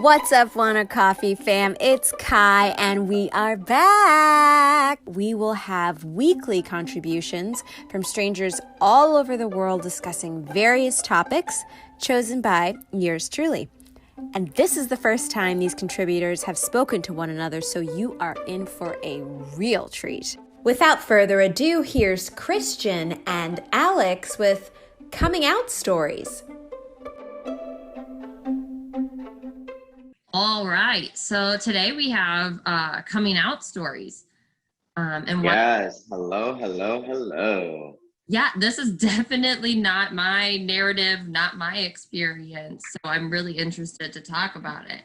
What's up, Wanna Coffee fam? It's Kai, and we are back. We will have weekly contributions from strangers all over the world discussing various topics chosen by yours truly. And this is the first time these contributors have spoken to one another, so you are in for a real treat. Without further ado, here's Christian and Alex with coming out stories. All right. So today we have coming out stories. Yes. Hello, hello, hello. Yeah, this is definitely not my narrative, not my experience. So I'm really interested to talk about it.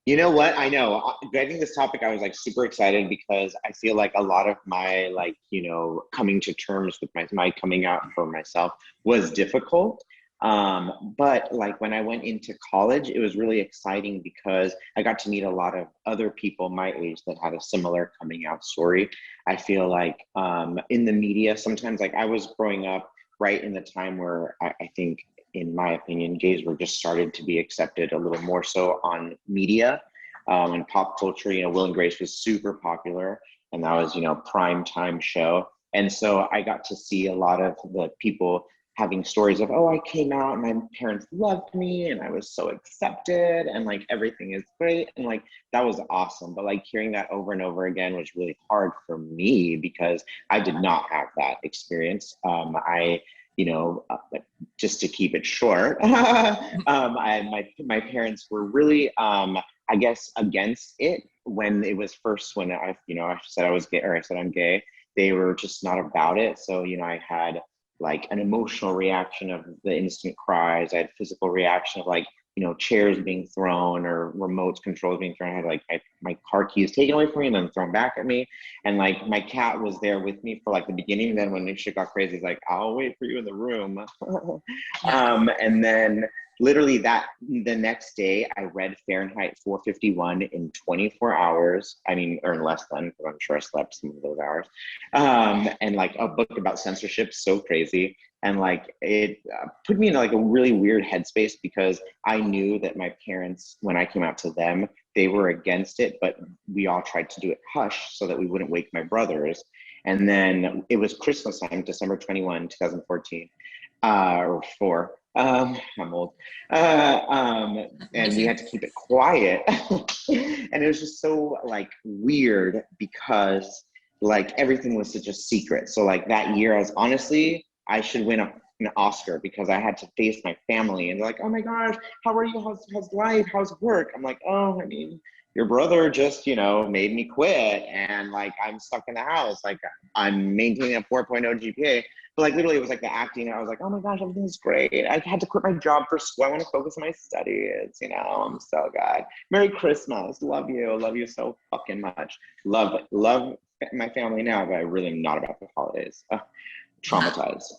You know what? I know. Getting this topic, I was like super excited because I feel like a lot of my coming to terms with my coming out for myself was difficult. But like when I went into college, it was really exciting because I got to meet a lot of other people my age that had a similar coming out story. I feel like in the media, sometimes like I was growing up right in the time where I think, in my opinion, gays were just started to be accepted a little more so on media and pop culture. Will and Grace was super popular, and that was, prime time show. And so I got to see a lot of the people having stories of, oh, I came out and my parents loved me and I was so accepted and like everything is great. And like that was awesome. But like hearing that over and over again was really hard for me because I did not have that experience. Just to keep it short, my parents were really, I guess, against it when it was first, when I said I was gay, or I said I'm gay. They were just not about it. So, I had like an emotional reaction of the instant cries. I had physical reaction of like, chairs being thrown or remote controls being thrown. I had like my car keys taken away from me and then thrown back at me. And like my cat was there with me for like the beginning. And then when shit got crazy, he's like, I'll wait for you in the room. And then literally the next day I read Fahrenheit 451 in 24 hours. I mean, or in less than, because I'm sure I slept some of those hours. And like a book about censorship, so crazy. And like it put me in like a really weird headspace because I knew that my parents, when I came out to them, they were against it, but we all tried to do it hush so that we wouldn't wake my brothers. And then it was Christmas time, December 21, 2014, or 4. I'm old. And we had to keep it quiet. And it was just so like weird because like everything was such a secret. So like that year, I should win an Oscar because I had to face my family and they're like, oh my gosh, how are you? How's life? How's work? I'm like, oh, I mean, your brother just, made me quit and like I'm stuck in the house. Like I'm maintaining a 4.0 GPA. But like literally it was like the acting. I was like, oh my gosh, everything's great. I had to quit my job for school. I want to focus on my studies. I'm so good. Merry Christmas. Love you. Love you so fucking much. Love my family now, but I really am not about the holidays. Traumatized.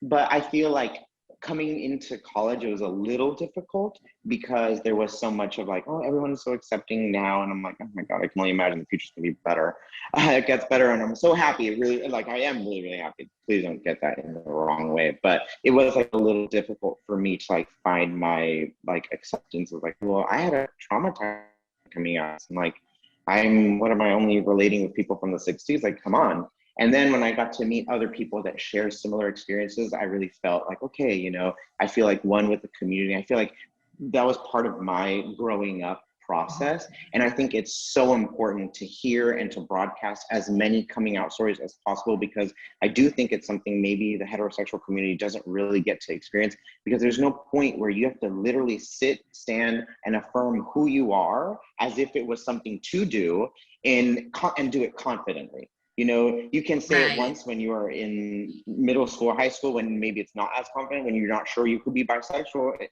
But I feel like coming into college, it was a little difficult because there was so much of like, oh, everyone's so accepting now. And I'm like, oh my God, I can only imagine the future's gonna be better. It gets better. And I'm so happy, really, like I am really, really happy. Please don't get that in the wrong way. But it was like a little difficult for me to like find my like acceptance of like, well, I had a traumatized coming out. I'm like, what am I only relating with people from the 60s? Like, come on. And then when I got to meet other people that share similar experiences, I really felt like, okay, I feel like one with the community. I feel like that was part of my growing up process. And I think it's so important to hear and to broadcast as many coming out stories as possible, because I do think it's something maybe the heterosexual community doesn't really get to experience, because there's no point where you have to literally sit, stand, and affirm who you are as if it was something to do and do it confidently. You can say it once when you are in middle school or high school, when maybe it's not as confident, when you're not sure you could be bisexual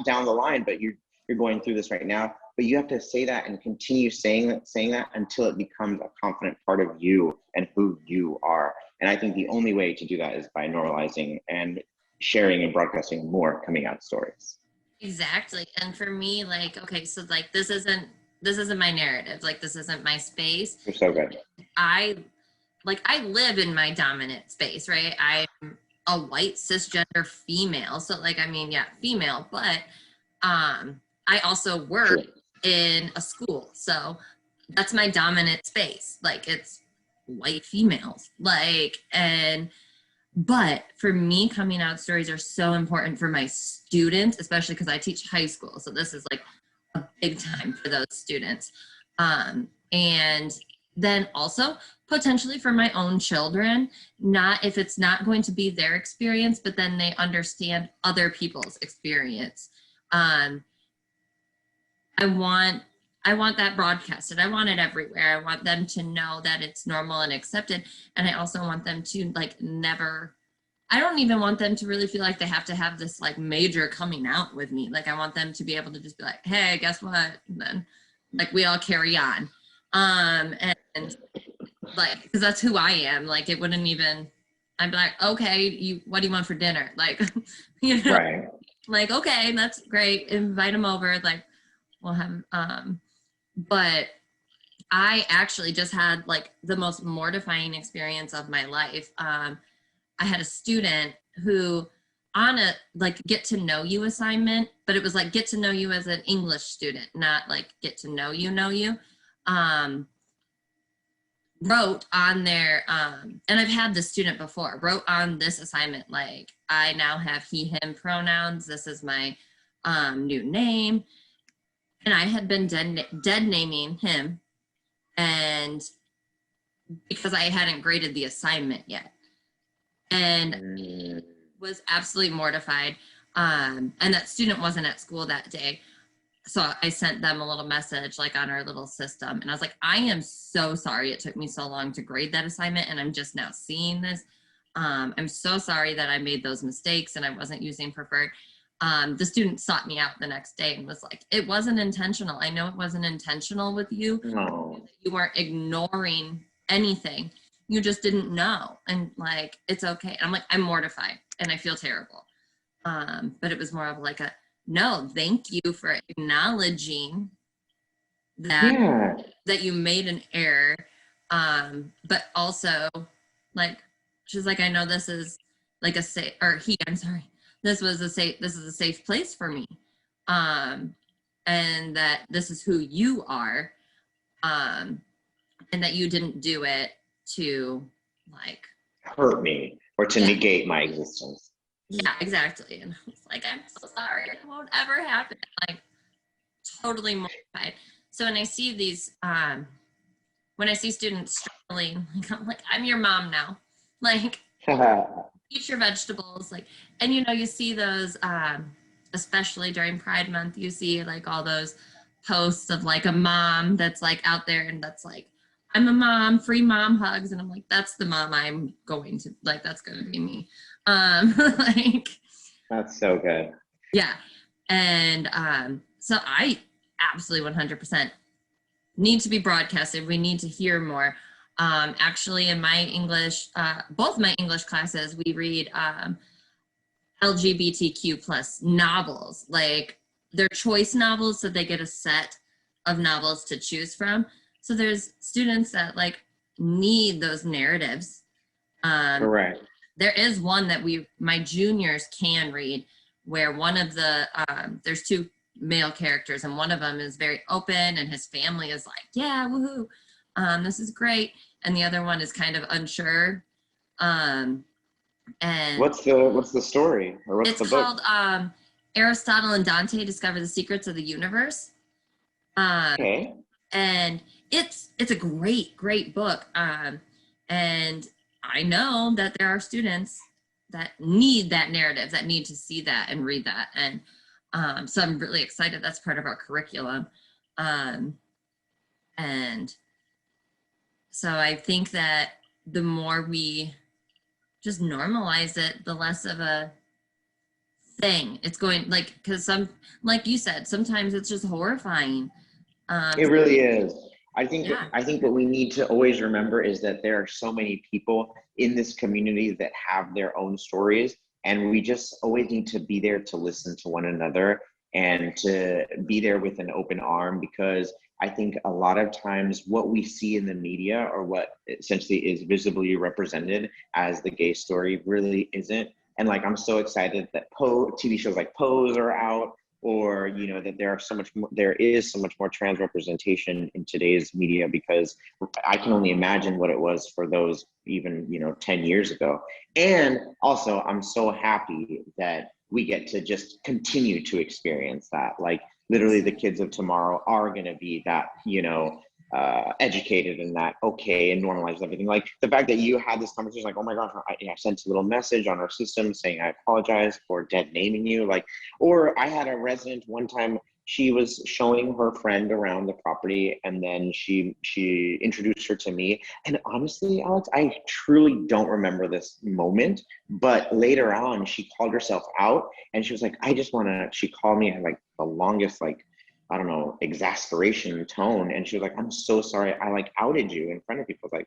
down the line, but you're going through this right now. But you have to say that and continue saying that until it becomes a confident part of you and who you are. And I think the only way to do that is by normalizing and sharing and broadcasting more coming out stories. Exactly. And for me, like, okay, so like this isn't my narrative. Like this isn't my space. You're so good. I live in my dominant space, right? I'm a white cisgender female. So like, I mean, yeah, female, but I also work in a school, so that's my dominant space. Like, it's white females, like, but for me, coming out stories are so important for my students, especially because I teach high school, so this is like a big time for those students. And then also potentially for my own children, not if it's not going to be their experience, but then they understand other people's experience. I want that broadcasted. I want it everywhere. I want them to know that it's normal and accepted. And I also want them to like never, I don't even want them to really feel like they have to have this like major coming out with me. Like, I want them to be able to just be like, hey, guess what? And then like we all carry on. And like, because that's who I am. Like, it wouldn't even, I'd be like, okay, what do you want for dinner? Like, you know, Right. like, okay, that's great. Invite them over. Like, we'll have, but I actually just had like the most mortifying experience of my life. I had a student who on a like get to know you assignment, but it was like get to know you as an English student, not like get to know you, wrote on their, and I've had this student before, wrote on this assignment, like, I now have he, him pronouns. This is my new name. And I had been dead naming him, and because I hadn't graded the assignment yet, and was absolutely mortified. And that student wasn't at school that day, so I sent them a little message like on our little system, and I was like, I am so sorry it took me so long to grade that assignment, and I'm just now seeing this. I'm so sorry that I made those mistakes and I wasn't using preferred. The student sought me out the next day and was like, it wasn't intentional. I know it wasn't intentional with you. No. You weren't ignoring anything. You just didn't know. And like, it's okay. And I'm like, I'm mortified and I feel terrible. But it was more of like no, thank you for acknowledging that, that you made an error. But also like, she's like, I know this is like this is a safe place for me. And that this is who you are. And that you didn't do it to like hurt me or to negate my existence. Yeah, exactly. And I was like, I'm so sorry. It won't ever happen. Like, totally mortified. So when I see these, when I see students struggling, like, I'm like, I'm your mom now. Like, eat your vegetables. Like, and you know, you see those, especially during Pride Month, you see like all those posts of like a mom that's like out there and that's like, I'm a mom, free mom hugs. And I'm like, that's the mom I'm going to, like, that's going to be me. Like, that's so good. Yeah. And so I absolutely 100% need to be broadcasted. We need to hear more. Actually, in my English, both my English classes, we read LGBTQ plus novels. Like, they're choice novels, so they get a set of novels to choose from. So there's students that like need those narratives. Correct. There is one that my juniors can read, where one of the, there's two male characters, and one of them is very open, and his family is like, yeah, woohoo, this is great. And the other one is kind of unsure. And what's the story, or what's the book? It's called Aristotle and Dante Discover the Secrets of the Universe. Okay. And it's a great book. And I know that there are students that need that narrative, that need to see that and read that. And so I'm really excited. That's part of our curriculum. And so I think that the more we just normalize it, the less of a thing it's going, like, because like you said, sometimes it's just horrifying. It really is. I think what we need to always remember is that there are so many people in this community that have their own stories, and we just always need to be there to listen to one another and to be there with an open arm, because I think a lot of times what we see in the media, or what essentially is visibly represented as the gay story, really isn't. And like, I'm so excited that TV shows like Pose are out. or that there is so much more trans representation in today's media, because I can only imagine what it was for those even 10 years ago. And also, I'm so happy that we get to just continue to experience that. Like, literally, the kids of tomorrow are going to be that educated in that, okay, and normalize everything. Like the fact that you had this conversation, like, oh my gosh, I sent a little message on our system saying I apologize for dead naming you. Like, or I had a resident one time, she was showing her friend around the property, and then she introduced her to me. And honestly, Alex, I truly don't remember this moment, but later on she called herself out, and she was like, she called me like the longest, like, I don't know, exasperation tone. And she was like, I'm so sorry, I like outed you in front of people. Like,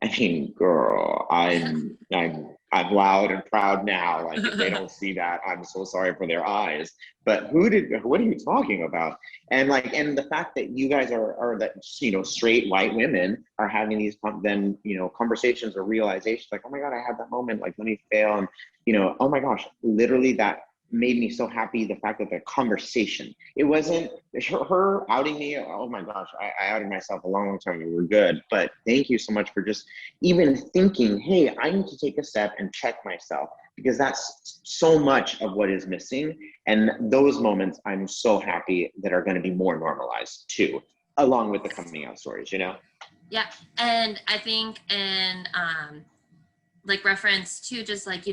I mean, girl, I'm loud and proud now. Like, if they don't see that, I'm so sorry for their eyes. But what are you talking about? And like, and the fact that you guys are that, straight white women are having these conversations or realizations, like, oh my God, I had that moment, like, let me fail. And, oh my gosh, literally that made me so happy. The fact that the conversation, it wasn't her outing me. Oh my gosh, I outed myself a long time ago. We're good. But thank you so much for just even thinking, hey, I need to take a step and check myself, because that's so much of what is missing. And those moments, I'm so happy that are going to be more normalized too, along with the coming out stories, Yeah. And I think like reference to just like,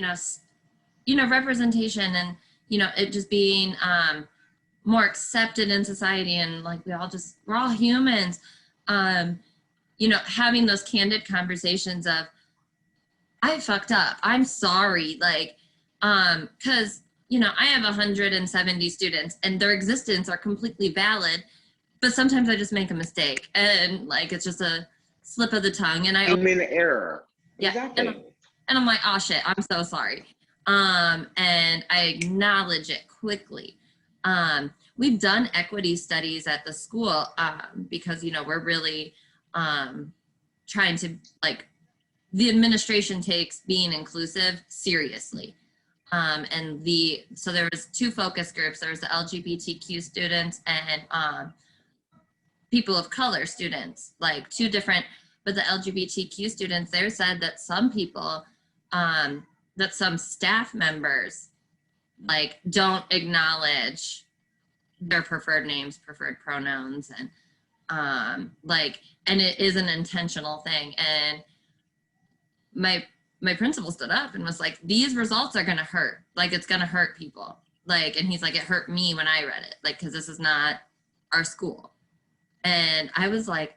representation and, it just being more accepted in society, and like we're all humans, having those candid conversations of, I fucked up, I'm sorry, like, because I have 170 students and their existence are completely valid, but sometimes I just make a mistake, and like it's just a slip of the tongue, and human error. Yeah. Exactly. And I'm like, oh shit, I'm so sorry. And I acknowledge it quickly. We've done equity studies at the school because, we're really trying to, like, the administration takes being inclusive seriously. So there was 2 focus groups. There was the LGBTQ students and people of color students, like 2 different, but the LGBTQ students there said that some people, that some staff members like don't acknowledge their preferred names, preferred pronouns, and and it is an intentional thing. And my principal stood up and was like, these results are gonna hurt, like it's gonna hurt people, like, and he's like, it hurt me when I read it, like, because this is not our school. And I was like,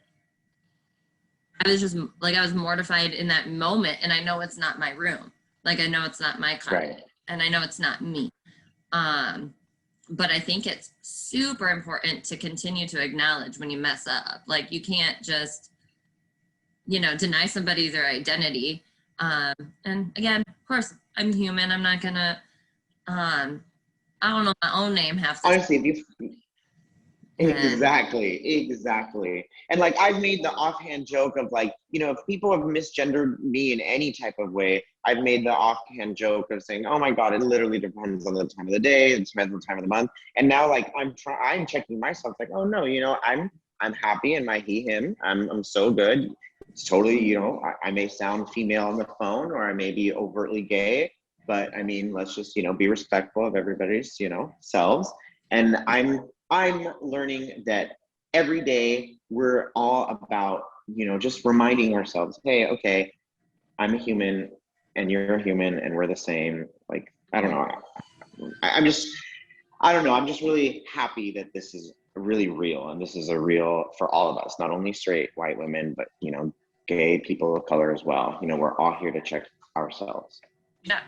I was mortified in that moment, and I know it's not my room. Like, I know it's not my carpet, right. And I know it's not me. But I think it's super important to continue to acknowledge when you mess up. Like, you can't just, deny somebody their identity. And again, of course, I'm human. I'm not gonna, I don't know my own name half the honestly, if you Exactly. And like, I've made the offhand joke of like, if people have misgendered me in any type of way, I've made the offhand joke of saying, oh my God, it literally depends on the time of the day, it depends on the time of the month. And now, like, I'm checking myself, like, oh no, I'm happy in my he, him. I'm so good. It's totally, I may sound female on the phone, or I may be overtly gay, but I mean, let's just, be respectful of everybody's, selves. And I'm learning that every day we're all about, just reminding ourselves, hey, okay, I'm a human and you're a human and we're the same. Like, I don't know. I don't know. I'm just really happy that this is really real, and this is a real for all of us, not only straight white women, but, gay people of color as well. We're all here to check ourselves. Yeah.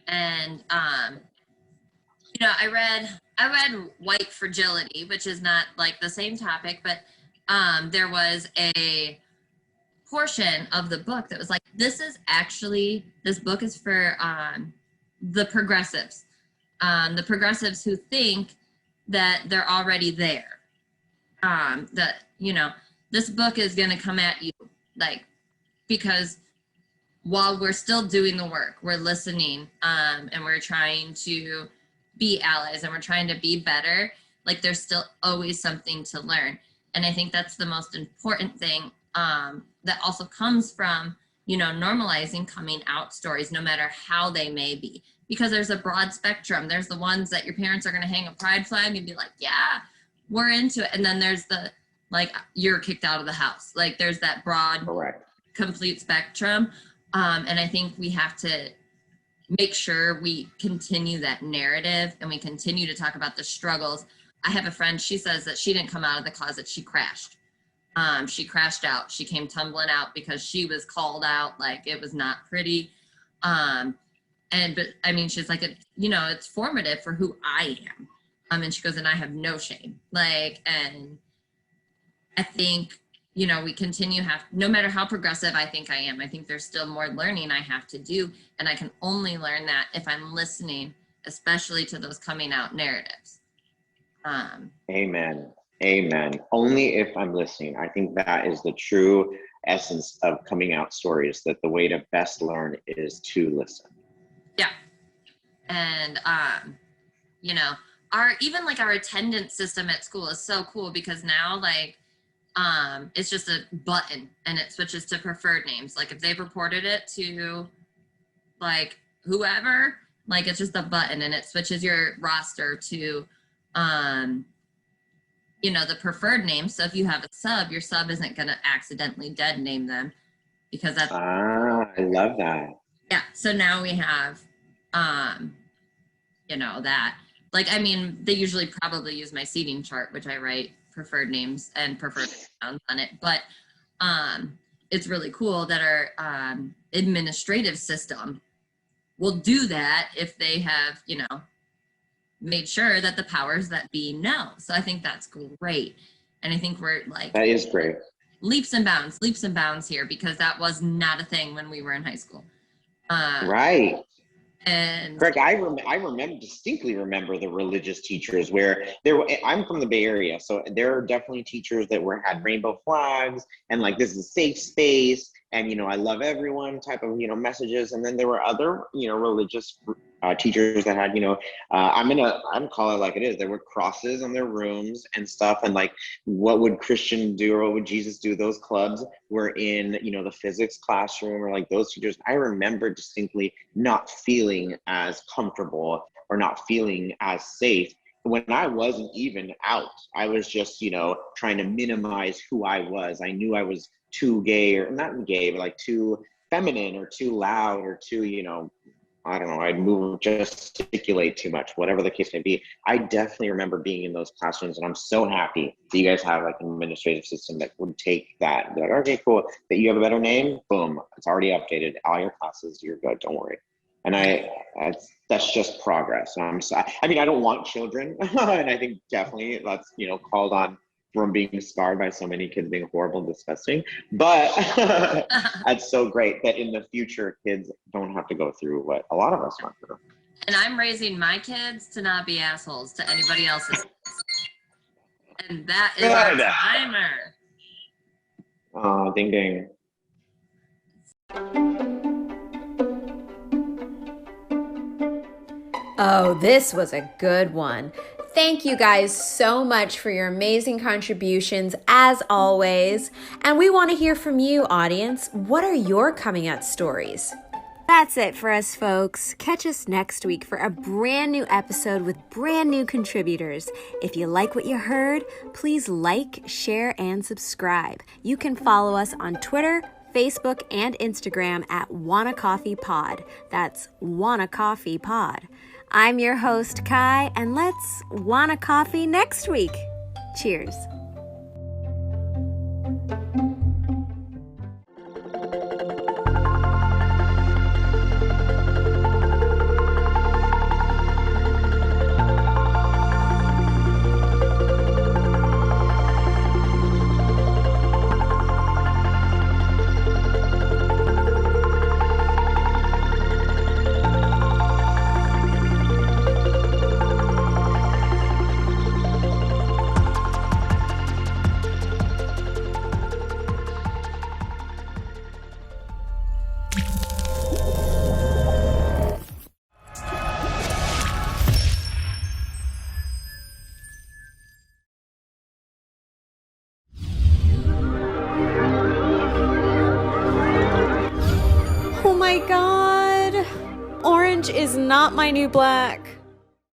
And, I read White Fragility, which is not like the same topic, but there was a portion of the book that was like, this book is for the progressives who think that they're already there. That, this book is going to come at you, like, because while we're still doing the work, we're listening, and we're trying to be allies and we're trying to be better, like there's still always something to learn. And I think that's the most important thing that also comes from, you know, normalizing coming out stories, no matter how they may be, because there's a broad spectrum. There's the ones that your parents are going to hang a pride flag and be like, yeah, we're into it. And then there's the, like, you're kicked out of the house. Like there's that broad, Correct. complete spectrum. And I think we have to make sure we continue that narrative and we continue to talk about the struggles. I have a friend, she says that she didn't come out of the closet, she crashed. She crashed out. She came tumbling out because she was called out. Like it was not pretty. But I mean, she's like, you know, it's formative for who I am. And she goes, and I have no shame. Like, and I think, you know, we continue no matter how progressive I think I am, I think there's still more learning I have to do. And I can only learn that if I'm listening, especially to those coming out narratives. Amen. Amen. Only if I'm listening. I think that is the true essence of coming out stories, that the way to best learn is to listen. Yeah. And, you know, even our attendance system at school is so cool because now like, it's just a button and it switches to preferred names. Like if they've reported it to like whoever, like it's just a button and it switches your roster to, you know, the preferred name. So if you have a sub, your sub isn't going to accidentally dead name them because that's, I love that. yeah. So now we have, you know, that like, I mean, they usually probably use my seating chart, which I write preferred names and preferred sounds on it, but it's really cool that our administrative system will do that if they have, you know, made sure that the powers that be know. So I think that's great. And I think we're like, that is great. Leaps and bounds here, because that was not a thing when we were in high school. Right. And Greg, I distinctly remember the religious teachers where I'm from the Bay Area, so there are definitely teachers that had rainbow flags and like, this is a safe space and, you know, I love everyone type of, you know, messages. And then there were other, you know, religious teachers that had, you know, I'm call it like it is. There were crosses on their rooms and stuff. And like, what would Christian do or what would Jesus do? Those clubs were in, you know, the physics classroom or like those teachers. I remember distinctly not feeling as comfortable or not feeling as safe when I wasn't even out. I was just, you know, trying to minimize who I was. I knew I was too gay, or not gay, but like too feminine or too loud or too, you know, I don't know, I'd move, gesticulate too much, whatever the case may be. I definitely remember being in those classrooms, and I'm so happy that you guys have like an administrative system that would take that. Be like, okay, cool, that you have a better name, boom, it's already updated. All your classes, you're good, don't worry. And that's just progress. And I mean, I don't want children, and I think definitely that's, you know, called on from being scarred by so many kids being horrible and disgusting. But that's so great that in the future, kids don't have to go through what a lot of us went through. And I'm raising my kids to not be assholes to anybody else's kids. And that is a timer. Oh, ding ding. Oh, this was a good one. Thank you guys so much for your amazing contributions, as always. And we want to hear from you, audience. What are your coming out stories? That's it for us, folks. Catch us next week for a brand new episode with brand new contributors. If you like what you heard, please like, share, and subscribe. You can follow us on Twitter, Facebook, and Instagram at WannaCoffeePod. That's WannaCoffeePod. I'm your host, Kai, and let's wanna coffee next week. Cheers. my God. Orange is not my new black.